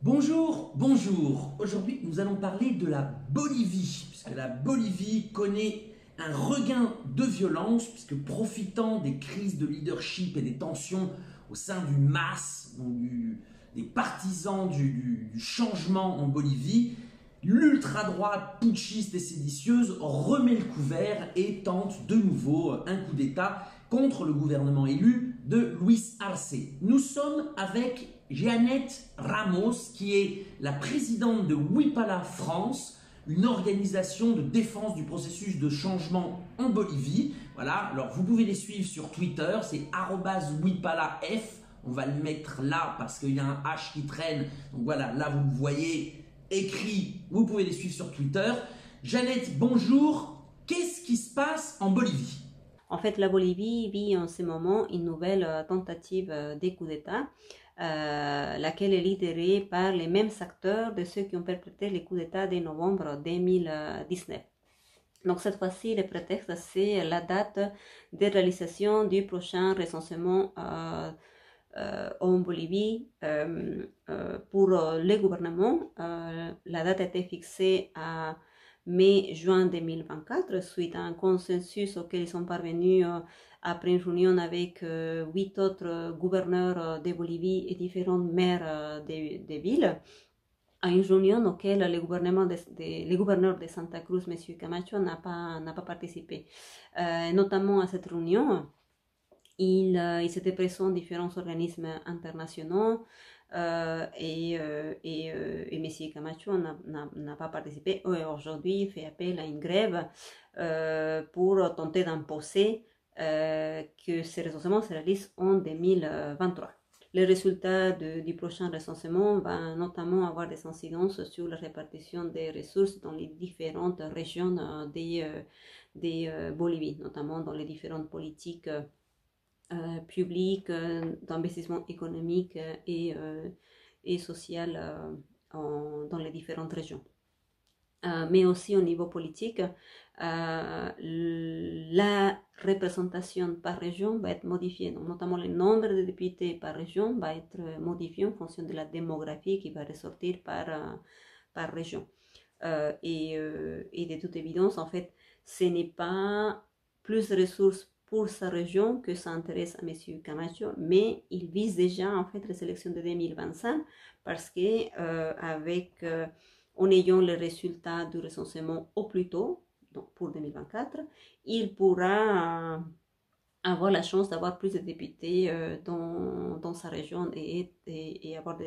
Bonjour, bonjour. Aujourd'hui, nous allons parler de la Bolivie, puisque la Bolivie connaît un regain de violence, puisque profitant des crises de leadership et des tensions au sein du MAS, donc des partisans du changement en Bolivie, l'ultra-droite putschiste et séditieuse remet le couvert et tente de nouveau un coup d'État contre le gouvernement élu de Luis Arce. Nous sommes avec Jeannette Ramos, qui est la présidente de Wipala France, une organisation de défense du processus de changement en Bolivie. Voilà, alors vous pouvez les suivre sur Twitter, c'est @wipalaf. On va le mettre là parce qu'il y a un H qui traîne. Donc voilà, là vous le voyez écrit, vous pouvez les suivre sur Twitter. Jeannette, bonjour. Qu'est-ce qui se passe en Bolivie? En fait, la Bolivie vit en ce moment une nouvelle tentative de coup d'État, laquelle est lidérée par les mêmes acteurs de ceux qui ont perpétré les coups d'État de novembre 2019. Donc cette fois-ci, le prétexte, c'est la date de réalisation du prochain recensement en Bolivie pour le gouvernement. La date a été fixée à mai-juin 2024, suite à un consensus auquel ils sont parvenus après une réunion avec 8 autres gouverneurs de Bolivie et différents maires des villes, à une réunion auquel le gouverneur de Santa Cruz, M. Camacho, n'a pas participé. Notamment à cette réunion, il s'était présent différents organismes internationaux, et M. Camacho n'a pas participé. Aujourd'hui, il fait appel à une grève pour tenter d'imposer que ces recensements se réalisent en 2023. Les résultats du prochain recensement vont notamment avoir des incidences sur la répartition des ressources dans les différentes régions des Bolivie, notamment dans les différentes politiques public, d'investissement économique et social dans les différentes régions. Mais aussi au niveau politique, la représentation par région va être modifiée. Donc, notamment le nombre de députés par région va être modifié en fonction de la démographie qui va ressortir par région. Et de toute évidence, en fait, ce n'est pas plus de ressources pour sa région que ça intéresse à M. Camacho, mais il vise déjà en fait les élections de 2025 parce que en ayant les résultats du recensement au plus tôt, donc pour 2024, il pourra avoir la chance d'avoir plus de députés dans sa région et avoir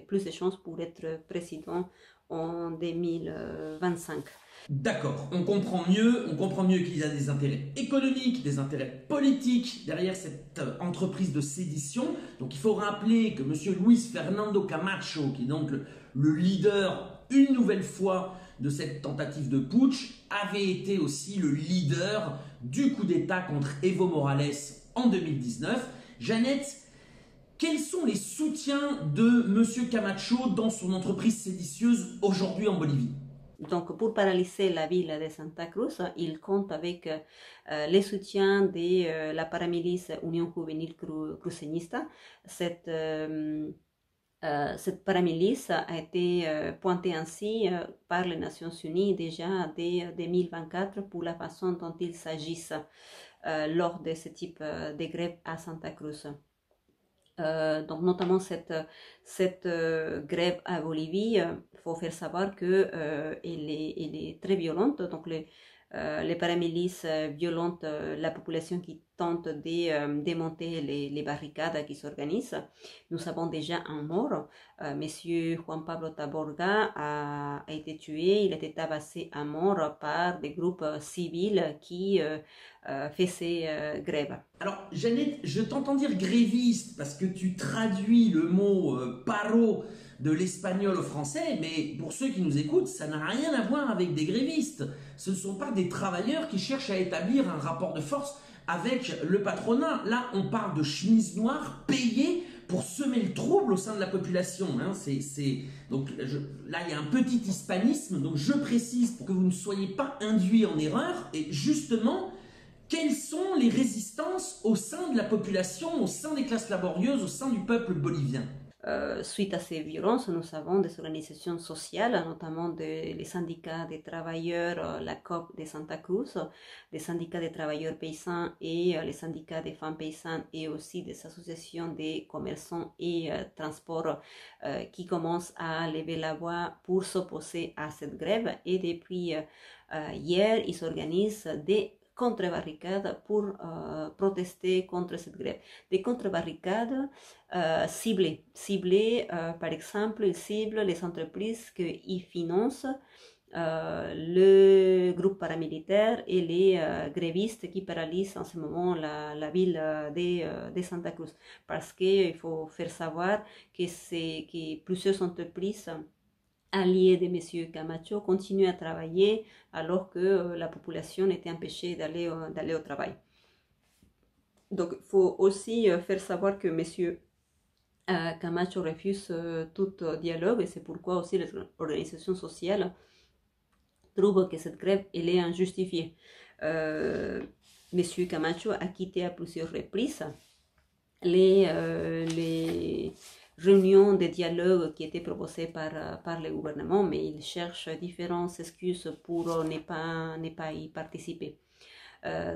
plus de chances pour être président en 2025. D'accord, on comprend mieux qu'il y a des intérêts économiques, des intérêts politiques derrière cette entreprise de sédition. Donc il faut rappeler que M. Luis Fernando Camacho, qui est donc le leader une nouvelle fois de cette tentative de putsch, avait été aussi le leader du coup d'État contre Evo Morales en 2019. Jeannette, quels sont les soutiens de M. Camacho dans son entreprise séditieuse aujourd'hui en Bolivie? Donc, pour paralyser la ville de Santa Cruz, il compte avec les soutiens de la paramilice Unión Juvenil Cruceñista. Cette paramilice a été pointée ainsi par les Nations Unies déjà dès 2024 pour la façon dont ils s'agissent lors de ce type de grève à Santa Cruz. Donc notamment cette grève à Bolivie, il faut faire savoir que elle est très violente. Donc les paramilices violentent la population qui tente de démonter les barricades qui s'organisent. Nous avons déjà un mort. Monsieur Juan Pablo Taborga a été tué. Il a été tabassé à mort par des groupes civils qui faisaient grève. Alors, Jeannette, je t'entends dire gréviste parce que tu traduis le mot paro de l'espagnol au français, mais pour ceux qui nous écoutent, ça n'a rien à voir avec des grévistes. Ce ne sont pas des travailleurs qui cherchent à établir un rapport de force avec le patronat. Là, on parle de chemises noires payées pour semer le trouble au sein de la population. Hein. Donc là, il y a un petit hispanisme, donc je précise pour que vous ne soyez pas induits en erreur. Et justement, quelles sont les résistances au sein de la population, au sein des classes laborieuses, au sein du peuple bolivien? Suite à ces violences, nous avons des organisations sociales, notamment les syndicats des travailleurs, la COP de Santa Cruz, des syndicats des travailleurs paysans et les syndicats des femmes paysannes et aussi des associations des commerçants et transports qui commencent à lever la voix pour s'opposer à cette grève. Et depuis hier, ils organisent des contre-barricades pour protester contre cette grève. Des contre-barricades ciblées, par exemple, ils ciblent les entreprises qui financent le groupe paramilitaire et les grévistes qui paralysent en ce moment la ville de Santa Cruz. Parce qu'il faut faire savoir que plusieurs entreprises alliés de M. Camacho continuent à travailler alors que la population était empêchée d'aller au travail. Donc, il faut aussi faire savoir que M. Camacho refuse tout dialogue et c'est pourquoi aussi les organisations sociales trouvent que cette grève elle est injustifiée. M. Camacho a quitté à plusieurs reprises les réunions de dialogue qui étaient proposées par le gouvernement, mais il cherche différentes excuses pour ne pas y participer.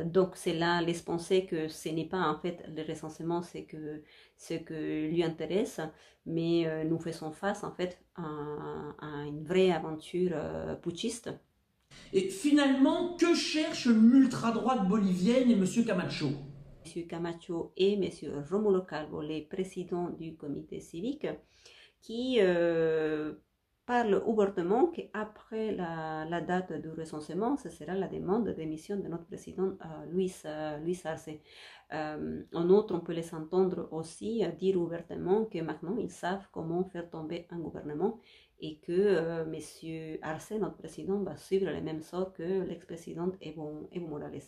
Donc c'est là laisse penser que ce n'est pas en fait le recensement ce que lui intéresse, mais nous faisons face en fait à une vraie aventure putschiste. Et finalement, que cherche l'ultra-droite bolivienne et M. Camacho? M. Camacho et M. Romulo Calvo, les présidents du comité civique, qui parlent ouvertement qu'après la date du recensement, ce sera la demande de démission de notre président Luis Arce. En outre, on peut les entendre aussi dire ouvertement que maintenant ils savent comment faire tomber un gouvernement et que M. Arce, notre président, va suivre le même sort que l'ex-président Evo Morales.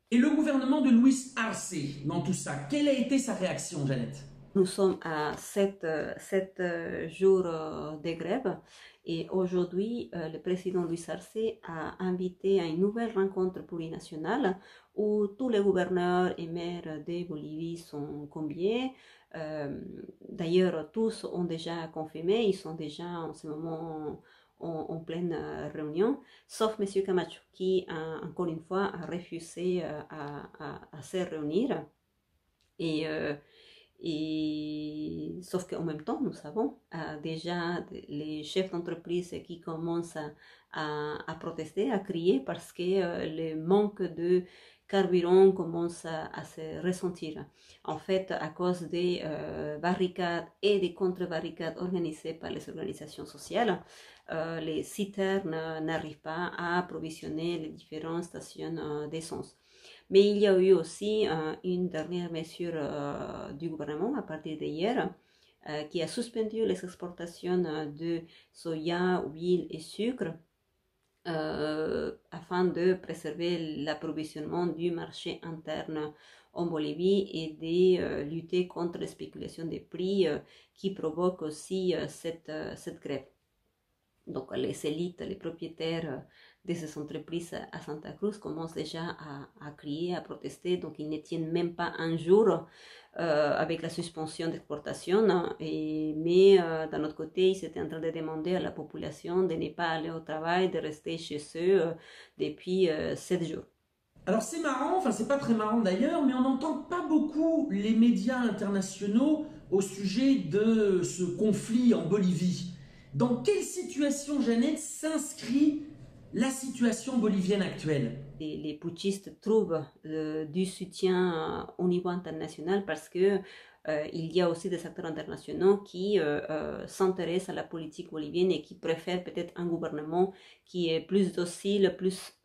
Et le gouvernement de Luis Arce, dans tout ça, quelle a été sa réaction, Jeannette? Nous sommes à 7 jours de grève et aujourd'hui, le président Luis Arce a invité à une nouvelle rencontre plurinationale où tous les gouverneurs et maires de Bolivie sont conviés. D'ailleurs, tous ont déjà confirmé, ils sont déjà en ce moment en pleine réunion, sauf M. Camacho qui, encore une fois, a refusé à se réunir. Sauf qu'en même temps, nous savons déjà les chefs d'entreprise qui commencent à protester, à crier parce que le manque de carburant commence à se ressentir. En fait, à cause des barricades et des contre-barricades organisées par les organisations sociales, les citernes n'arrivent pas à approvisionner les différentes stations d'essence. Mais il y a eu aussi une dernière mesure du gouvernement à partir d'hier qui a suspendu les exportations de soja, huile et sucre afin de préserver l'approvisionnement du marché interne en Bolivie et de lutter contre les spéculations des prix qui provoquent aussi cette grève. Donc les élites, les propriétaires de ces entreprises à Santa Cruz commencent déjà à crier, à protester, donc ils ne tiennent même pas un jour avec la suspension d'exportation, mais d'un autre côté, ils étaient en train de demander à la population de ne pas aller au travail, de rester chez eux depuis 7 jours. Alors c'est marrant, enfin c'est pas très marrant d'ailleurs, mais on n'entend pas beaucoup les médias internationaux au sujet de ce conflit en Bolivie. Dans quelle situation, Jeannette, s'inscrit la situation bolivienne actuelle? Les putschistes trouvent du soutien au niveau international parce que il y a aussi des acteurs internationaux qui s'intéressent à la politique bolivienne et qui préfèrent peut-être un gouvernement qui est plus docile, plus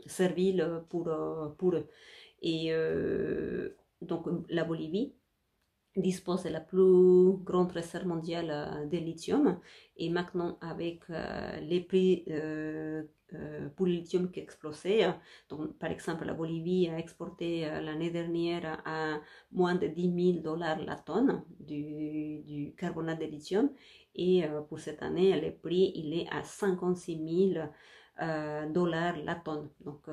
servile pour eux. Et donc la Bolivie dispose de la plus grande réserve mondiale de lithium et maintenant avec les prix pour le lithium qui explosaient, donc par exemple la Bolivie a exporté l'année dernière à moins de $10,000 la tonne du carbonate de lithium et pour cette année le prix il est à $56,000 la tonne. Donc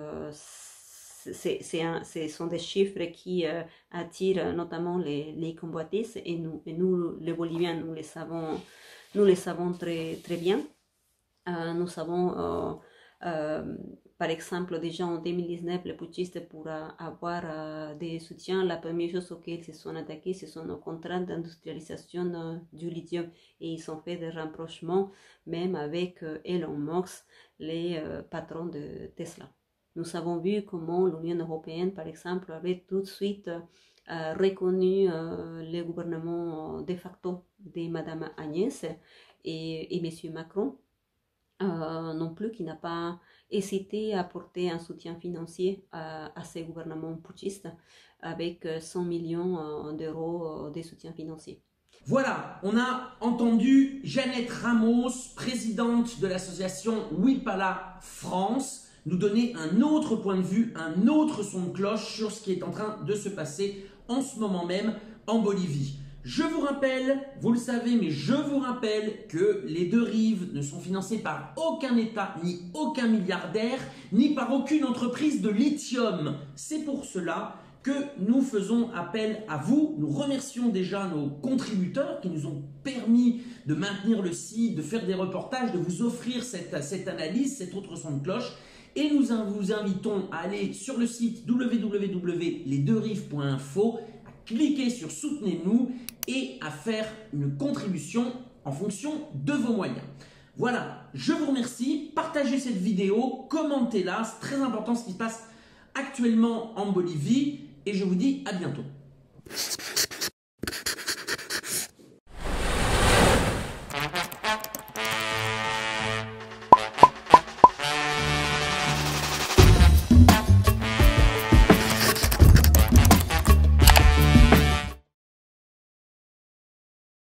ce sont des chiffres qui attirent notamment les convoitises et nous, les Boliviens, nous les savons très, très bien. Nous savons, par exemple, déjà en 2019, les putschistes, pour avoir des soutiens, la première chose auxquelles ils se sont attaqués, ce sont nos contrats d'industrialisation du lithium. Et ils ont fait des rapprochements, même avec Elon Musk, les patrons de Tesla. Nous avons vu comment l'Union européenne, par exemple, avait tout de suite reconnu le gouvernement de facto de Madame Agnès et M. Macron. Non plus, qui n'a pas hésité à apporter un soutien financier à ces gouvernements putschistes avec 100 millions d'euros de soutien financier. Voilà, on a entendu Jeannette Ramos, présidente de l'association Wipala France, nous donner un autre point de vue, un autre son de cloche sur ce qui est en train de se passer en ce moment même en Bolivie. Je vous rappelle, vous le savez, mais je vous rappelle que les deux rives ne sont financées par aucun État, ni aucun milliardaire, ni par aucune entreprise de lithium. C'est pour cela que nous faisons appel à vous. Nous remercions déjà nos contributeurs qui nous ont permis de maintenir le site, de faire des reportages, de vous offrir cette analyse, cet autre son de cloche. Et nous vous invitons à aller sur le site www.lesdeuxrives.info, à cliquer sur « Soutenez-nous » et à faire une contribution en fonction de vos moyens. Voilà, je vous remercie. Partagez cette vidéo, commentez-la, c'est très important ce qui se passe actuellement en Bolivie et je vous dis à bientôt.